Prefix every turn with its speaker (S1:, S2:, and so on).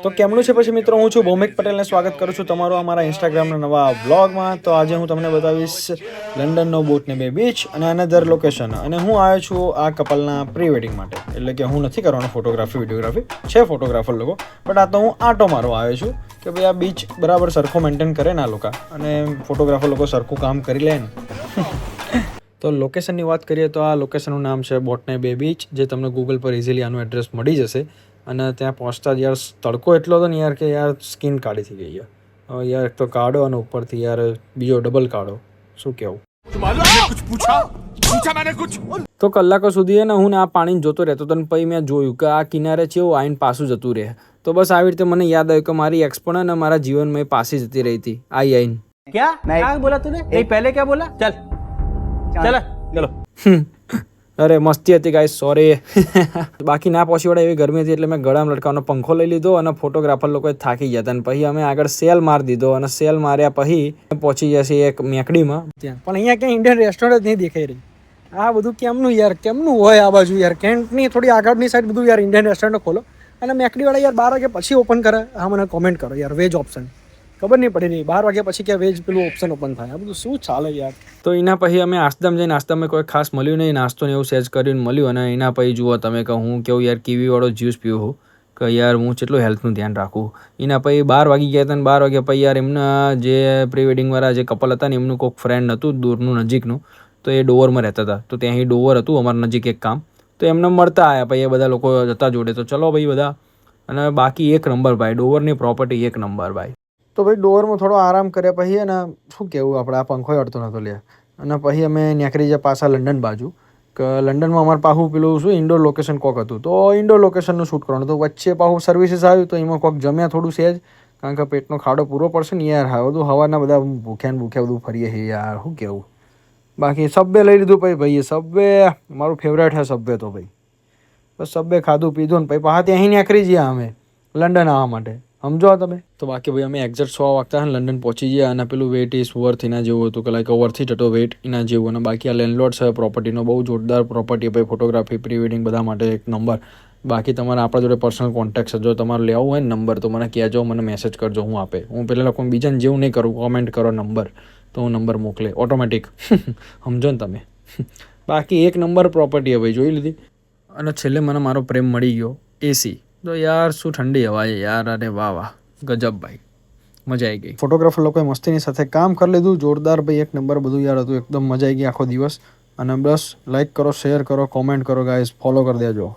S1: તો કેમનું છે પછી મિત્રો, હું છું ભૌમિક પટેલને સ્વાગત કરું છું તમારું અમારા ઇન્સ્ટાગ્રામના નવા વ્લોગમાં. તો આજે હું તમને બતાવીશ લંડનનો બોટને બે બીચ અને અનધર લોકેશન. અને હું આવ્યો છું આ કપલના પ્રી વેડિંગ માટે. એટલે કે હું નથી કરવાનો ફોટોગ્રાફી વિડીયોગ્રાફી, છે ફોટોગ્રાફર લોકો, બટ આ તો હું આંટો મારવા આવ્યો છું કે ભાઈ આ બીચ બરાબર સરખો મેન્ટેન કરે ને આ લોકો, અને ફોટોગ્રાફર લોકો સરખું કામ કરી લે ને. તો લોકેશનની વાત કરીએ તો આ લોકેશનનું નામ છે બોટને બે બીચ, જે તમને ગૂગલ પર ઇઝીલી આનું એડ્રેસ મળી જશે. અને ત્યાં પહોંચતા જ યાર તડકો એટલો હતો ને યાર કે યાર સ્કિન કાળી થઈ ગઈ યાર. એક તો કાળો અને ઉપરથી યાર બીજો ડબલ કાળો. શું કહેવું. તો કલાકો સુધી ને હું આ પાણી જોતો રહેતો હતો, પછી મેં જોયું કે આ કિનારે છે એવું આવીને પાછું જતું રહે. તો બસ આવી રીતે મને યાદ આવ્યું કે મારી એક્સ પણ ને મારા જીવનમાં પાછી જતી રહી હતી આઈને.
S2: क्या बोला तूने? नहीं पहले क्या बोला? चल चल चलो.
S1: અરે મસ્તી હતી ગાઈસ, સોરી. બાકી ના પહોંચી વળે એવી ગરમી હતી એટલે મેં ગળામાં લટકાવવાનો પંખો લઈ લીધો અને ફોટોગ્રાફર લોકો થાકી ગયા હતા. અને પછી અમે આગળ સેલ મારી દીધો અને સેલ માર્યા પછી પહોંચી જશે એક મેકડીમાં. ત્યાં પણ અહીંયા ક્યાંય ઇન્ડિયન રેસ્ટોરન્ટ નહીં દેખાઈ રહી. આ બધું કેમનું યાર, કેમનું હોય આ બાજુ યાર? કેન્ટની થોડી આગળની સાઈડ બધું યાર ઇન્ડિયન રેસ્ટોરન્ટ ખોલો અને મેકડીવાળા યાર 12 વાગ્યા પછી ઓપન કરે. હા, મને કોમેન્ટ કરો યાર, વેજ ઓપ્શન ખબર નહીં પડી રહી. 12 વાગ્યા પછી ક્યાં વેજ પેલું ઓપ્શન ઓપન થાય? આ બધું શું ચાલે યાર? તો એના પછી અમે આસ્તમ જઈને, આસ્તમમાં કોઈ ખાસ મળ્યું નહીં, નાસ્તો ને એવું સેજ કરીને મળ્યું. અને એના પછી જુઓ તમે કે હું કેવું યાર કીવીવાળો જ્યુસ પીવું હું કે યાર હું કેટલું હેલ્થનું ધ્યાન રાખું. એના પછી 12 વાગી ગયા હતા. અને 12 વાગ્યા પછી યાર એમના જે પ્રી વેડિંગવાળા જે કપલ હતા ને એમનું કોઈક ફ્રેન્ડ હતું દૂરનું નજીકનું, તો એ ડોવરમાં રહેતા હતા. તો ત્યાં ડોવર હતું અમારા નજીક એક કામ, તો એમને મળતા આવ્યા. પછી એ બધા લોકો જતા જોડે, તો ચલો ભાઈ બધા. અને બાકી એક નંબર ભાઈ, ડોવરની પ્રોપર્ટી એક નંબર ભાઈ. તો ભાઈ ડોરમાં થોડો આરામ કર્યા પછી અને શું કહેવું, આપણે આ પંખો અડતો નહોતો લે. અને પછી અમે નીકળી ગયા પાછા લંડન બાજુ. કે લંડનમાં અમારે પાછું પેલું શું ઇન્ડોર લોકેશન કોક હતું, તો ઇન્ડોર લોકેશનનું શૂટ કરવાનું. તો વચ્ચે પાછું સર્વિસીસ આવ્યું, તો એમાં કોક જમ્યા થોડું સહેજ, કારણ કે પેટનો ખાડો પૂરો પડશે ને યાર. હા બધું હવારના બધા ભૂખ્યા બધું ફરીએ છીએ યાર, શું કહેવું. બાકી સબવે લઈ લીધું ભાઈ સબવે મારું ફેવરેટ છે સબવે. તો ભાઈ બસ સબવે ખાધું પીધું ને પછી પાછા ત્યાં નીકળી ગયા અમે લંડન આવવા માટે. સમજો તમે. તો બાકી ભાઈ અમે એક્ઝેક્ટ 100 વાગતા લંડન પહોંચી ગયા. અને પેલું વેટ ઇઝ વર્થ એના જેવું હતું કે લાઈક ઓવરથી જતો વેટ એના જેવું. અને બાકી આ લેન્ડલોર્ડ છે પ્રોપર્ટીનો, બહુ જોરદાર પ્રોપર્ટી ભાઈ. ફોટોગ્રાફી પ્રી વેડિંગ બધા માટે એક નંબર. બાકી તમારે આપણા જોડે પર્સનલ કોન્ટેક્ટ છે, જો તમારે લેવું હોય ને નંબર તો મને કહેજો, મને મેસેજ કરજો, હું આપે. હું પહેલાં લોકો બીજાને જેવું નહીં કરું, કોમેન્ટ કરો નંબર તો હું નંબર મોકલે ઓટોમેટિક. સમજો ને તમે. બાકી એક નંબર પ્રોપર્ટી ભાઈ, જોઈ લીધી. અને છેલ્લે મને મારો પ્રેમ મળી ગયો એસી. તો યાર શું ઠંડી હવા છે યાર. અરે વાહ વાહ, ગજબ ભાઈ, મજા આવી ગઈ. ફોટોગ્રાફર લોકોએ મસ્તીની સાથે કામ કરી લીધું જોરદાર ભાઈ, એક નંબર બધું યાર હતું. એકદમ મજા આવી ગઈ આખો દિવસ. અને બસ લાઈક કરો, શેર કરો, કોમેન્ટ કરો ગાઈઝ, ફોલો કરી દેજો.